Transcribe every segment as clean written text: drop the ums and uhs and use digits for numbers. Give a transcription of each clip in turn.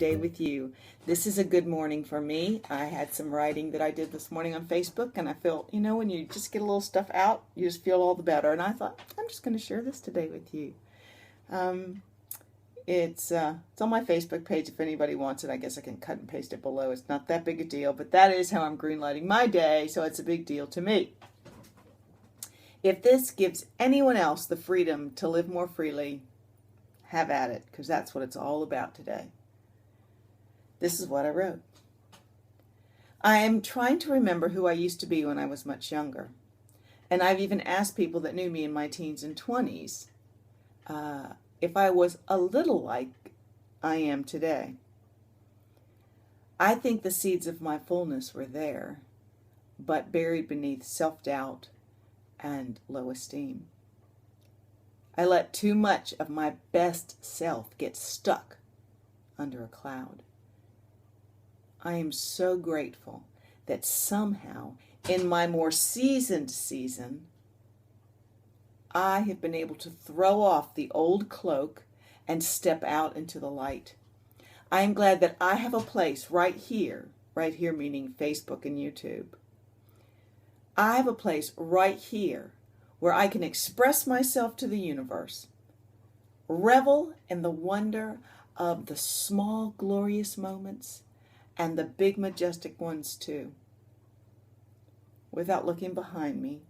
today with you. This is a good morning for me. I had some writing that I did this morning on Facebook, and I felt, when you just get a little stuff out, you just feel all the better. And I thought, I'm just going to share this today with you. It's on my Facebook page if anybody wants it. I guess I can cut and paste it below. It's not that big a deal, but that is how I'm greenlighting my day, so it's a big deal to me. If this gives anyone else the freedom to live more freely, have at it, because that's what it's all about today. This is what I wrote. I am trying to remember who I used to be when I was much younger. And I've even asked people that knew me in my teens and 20s if I was a little like I am today. I think the seeds of my fullness were there, but buried beneath self-doubt and low esteem. I let too much of my best self get stuck under a cloud. I am so grateful that somehow in my more seasoned season, I have been able to throw off the old cloak and step out into the light. I am glad that I have a place right here meaning Facebook and YouTube. I have a place right here where I can express myself to the universe, revel in the wonder of the small, glorious moments and the big, majestic ones too, without looking behind me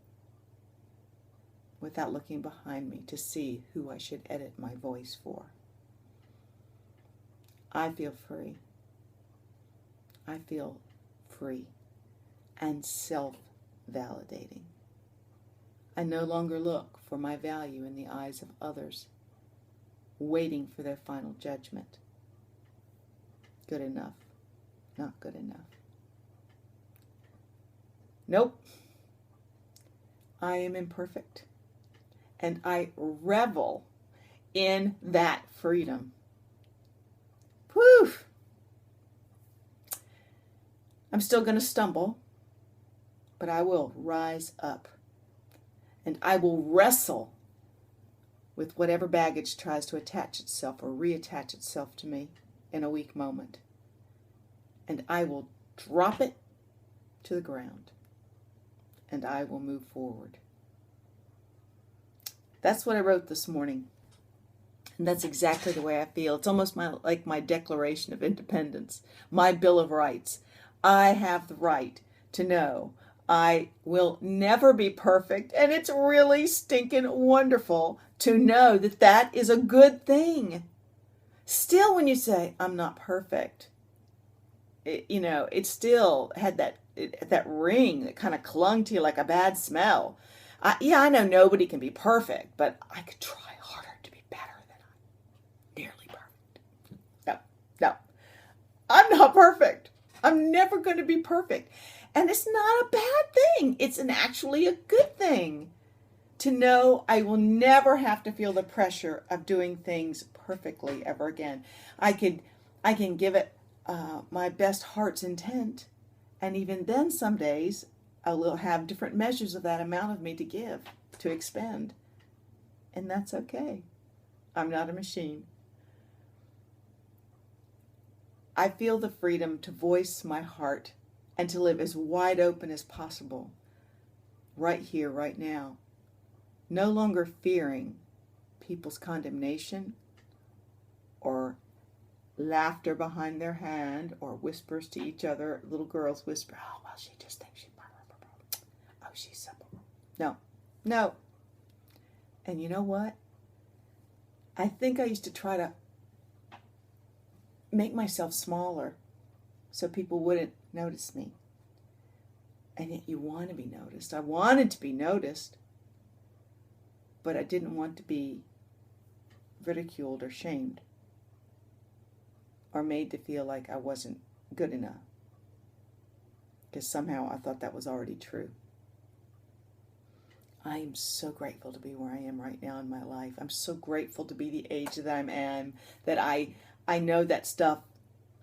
to see who I should edit my voice for. I feel free. I feel free and self-validating. I no longer look for my value in the eyes of others, waiting for their final judgment. Good enough, not good enough. Nope. I am imperfect, and I revel in that freedom. Whew! I'm still going to stumble, but I will rise up. And I will wrestle with whatever baggage tries to attach itself or reattach itself to me in a weak moment. And I will drop it to the ground. And I will move forward. That's what I wrote this morning. And that's exactly the way I feel. It's almost like my Declaration of Independence, my Bill of Rights. I have the right to know I will never be perfect, and it's really stinking wonderful to know that that is a good thing. Still, when you say, I'm not perfect, it still had that ring that kind of clung to you like a bad smell. I know nobody can be perfect, but I could try harder to be better than I'm nearly perfect. No, I'm not perfect. I'm never going to be perfect. And it's not a bad thing. It's actually a good thing to know I will never have to feel the pressure of doing things perfectly ever again. I can give it my best heart's intent, and even then some days I will have different measures of that amount of me to give, to expend. And that's okay. I'm not a machine. I feel the freedom to voice my heart and to live as wide open as possible, right here, right now. No longer fearing people's condemnation or laughter behind their hand or whispers to each other. Little girls whisper, oh, well, she just thinks she's... Oh, she's simple. No. And you know what? I think I used to try to make myself smaller so people wouldn't notice me. And yet you want to be noticed. I wanted to be noticed, but I didn't want to be ridiculed or shamed or made to feel like I wasn't good enough, because somehow I thought that was already true. I am so grateful to be where I am right now in my life. I'm so grateful to be the age that I am, that I know that stuff.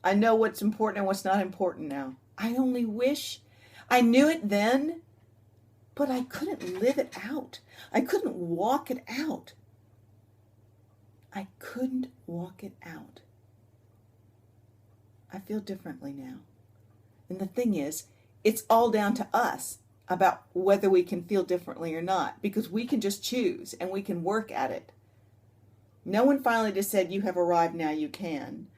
I know what's important and what's not important now. I only wish I knew it then, but I couldn't live it out. I couldn't walk it out. I couldn't walk it out. I feel differently now. And the thing is, it's all down to us about whether we can feel differently or not, because we can just choose and we can work at it. No one finally just said, you have arrived, now you can.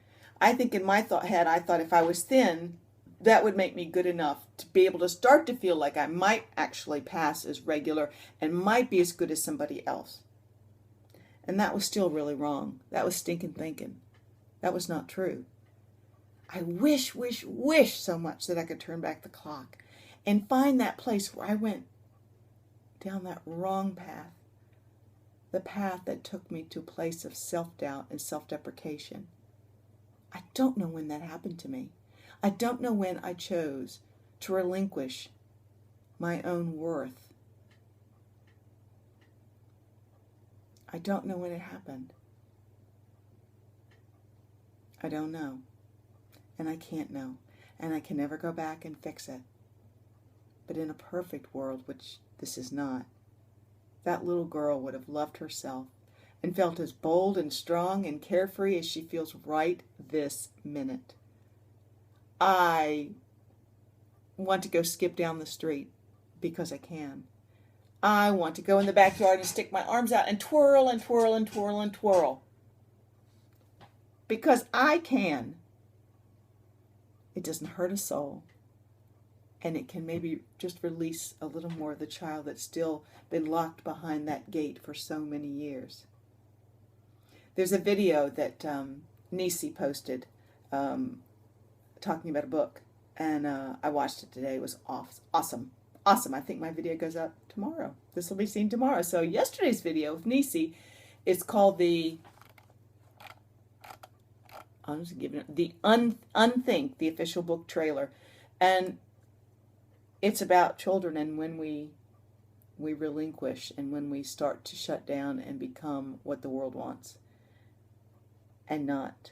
I think in my head, I thought if I was thin, that would make me good enough to be able to start to feel like I might actually pass as regular and might be as good as somebody else. And that was still really wrong. That was stinking thinking. That was not true. I wish so much that I could turn back the clock and find that place where I went down that wrong path. The path that took me to a place of self-doubt and self-deprecation. I don't know when that happened to me. I don't know when I chose to relinquish my own worth. I don't know when it happened. I don't know. And I can't know. And I can never go back and fix it. But in a perfect world, which this is not, that little girl would have loved herself and felt as bold and strong and carefree as she feels right this minute. I want to go skip down the street because I can. I want to go in the backyard and stick my arms out and twirl and twirl and twirl and twirl. Because I can. It doesn't hurt a soul. And it can maybe just release a little more of the child that's still been locked behind that gate for so many years. There's a video that Nisi posted talking about a book. And I watched it today. It was awesome. Awesome. I think my video goes up tomorrow. This will be seen tomorrow. So yesterday's video with Nisi is called I'm just giving it the Unthink, the official book trailer. And it's about children and when we relinquish and when we start to shut down and become what the world wants and not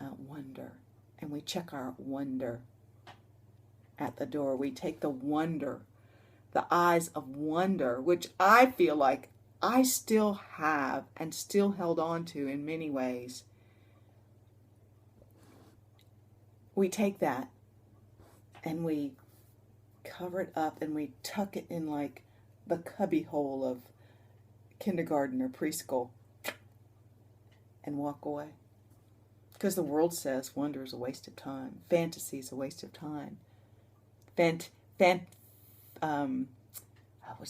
wonder. And we check our wonder at the door. We take the wonder, the eyes of wonder, which I feel like I still have and still held on to in many ways. We take that and we cover it up and we tuck it in like the cubby hole of kindergarten or preschool and walk away. Because the world says wonder is a waste of time. Fantasy is a waste of time. What's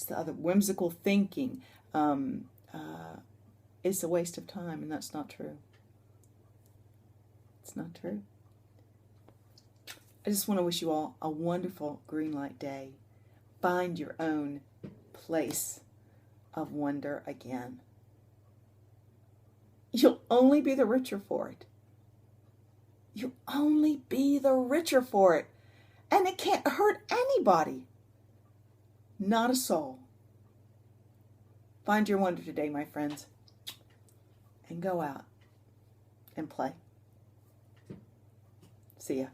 the other? Whimsical thinking is a waste of time, and that's not true. It's not true. I just want to wish you all a wonderful Greenlight day. Find your own place of wonder again. You'll only be the richer for it. You'll only be the richer for it. And it can't hurt anybody. Not a soul. Find your wonder today, my friends. And go out and play. See ya.